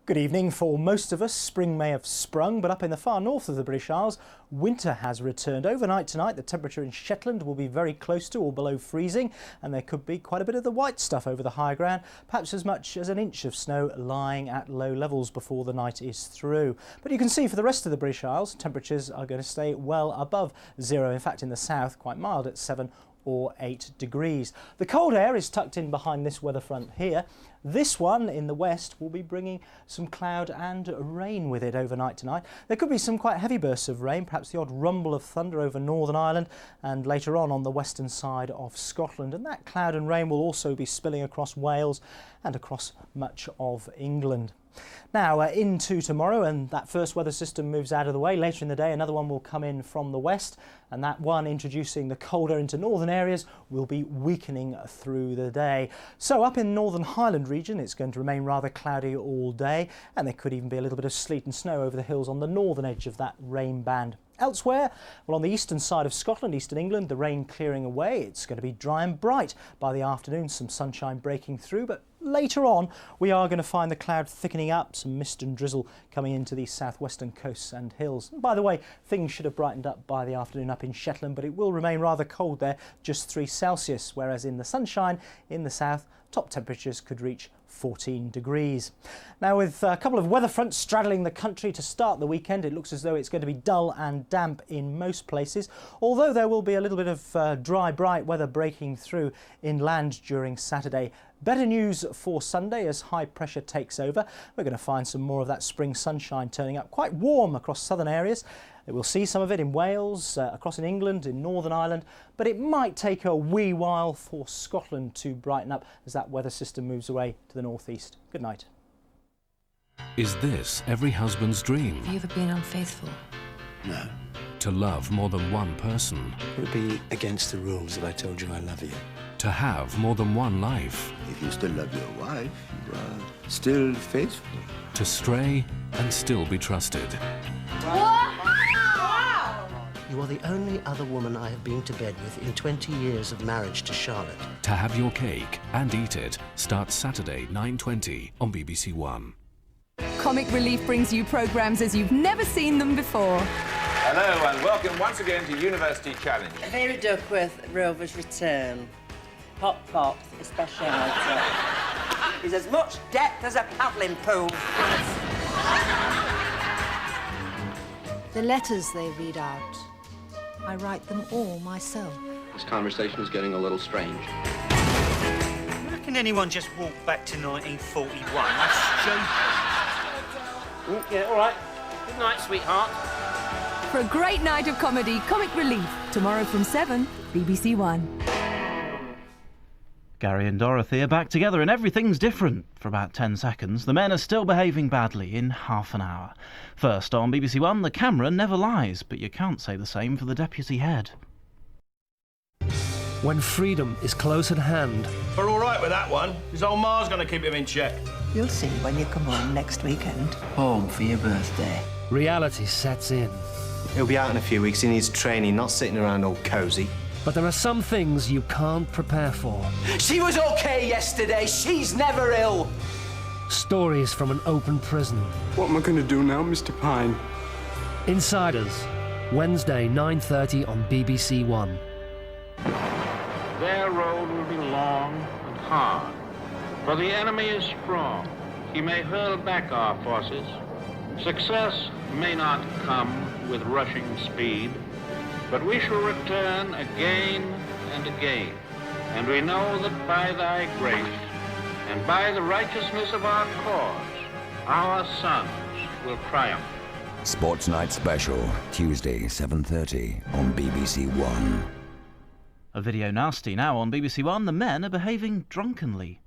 Good evening. For most of us, spring may have sprung, but up in the far north of the British Isles, winter has returned. Overnight tonight, the temperature in Shetland will be very close to or below freezing, and there could be quite a bit of the white stuff over the high ground, perhaps as much as an inch of snow lying at low levels before the night is through. But you can see for the rest of the British Isles, temperatures are going to stay well above zero. In fact, in the south, quite mild at 7 or 8 degrees. The cold air is tucked in behind this weather front here. This one in the west will be bringing some cloud and rain with it overnight tonight. There could be some quite heavy bursts of rain, perhaps the odd rumble of thunder over Northern Ireland and later on the western side of Scotland. And that cloud and rain will also be spilling across Wales and across much of England. Now into tomorrow, and that first weather system moves out of the way. Later in the day, another one will come in from the west, and that one introducing the colder into northern areas will be weakening through the day. So up in Northern Highland region, it's going to remain rather cloudy all day, and there could even be a little bit of sleet and snow over the hills on the northern edge of that rain band. Elsewhere, well, on the eastern side of Scotland, eastern England, the rain clearing away. It's going to be dry and bright by the afternoon, some sunshine breaking through, but later on we are going to find the cloud thickening up, some mist and drizzle coming into the southwestern coasts and hills. And by the way, things should have brightened up by the afternoon up in Shetland, but it will remain rather cold there, just 3 Celsius, whereas in the sunshine in the south, top temperatures could reach 14 degrees. Now, with a couple of weather fronts straddling the country to start the weekend, it looks as though it's going to be dull and damp in most places, although there will be a little bit of dry, bright weather breaking through inland during Saturday. Better news for Sunday as high pressure takes over. We're going to find some more of that spring sunshine turning up, quite warm across southern areas. We'll see some of it in Wales, across in England, in Northern Ireland, but it might take a wee while for Scotland to brighten up as that weather system moves away to the northeast. Good night. Is this every husband's dream? Have you ever been unfaithful? No. To love more than one person? It would be against the rules if I told you I love you. To have more than one life? If you still love your wife, you are still faithful. To stray and still be trusted? You are the only other woman I have been to bed with in 20 years of marriage to Charlotte. To have your cake and eat it starts Saturday 9:20 on BBC1. Comic Relief brings you programmes as you've never seen them before. Hello and welcome once again to University Challenge. Vera Duckworth, Rover's Return. Hot pot, a speciality. There's as much depth as a paddling pool. The letters they read out, I write them all myself. This conversation is getting a little strange. How can anyone just walk back to 1941? That's joking. Yeah, all right. Good night, sweetheart. For a great night of comedy, Comic Relief, tomorrow from 7, BBC1. Gary and Dorothy are back together and everything's different. For about 10 seconds, the men are still behaving badly in half an hour. First on BBC1, the camera never lies, but you can't say the same for the deputy head. When freedom is close at hand. We're all right with that one. His old ma's going to keep him in check. You'll see when you come home next weekend. Home for your birthday. Reality sets in. He'll be out in a few weeks. He needs training, not sitting around all cosy. But there are some things you can't prepare for. She was okay yesterday. She's never ill. Stories from an open prison. What am I going to do now, Mr. Pine? Insiders, Wednesday 9:30 on BBC1. Their road will be long and hard, for the enemy is strong. He may hurl back our forces. Success may not come with rushing speed, but we shall return again and again. And we know that by thy grace and by the righteousness of our cause, our sons will triumph. Sportsnight Special, Tuesday, 7:30 on BBC1. A video nasty now on BBC1. The men are behaving drunkenly.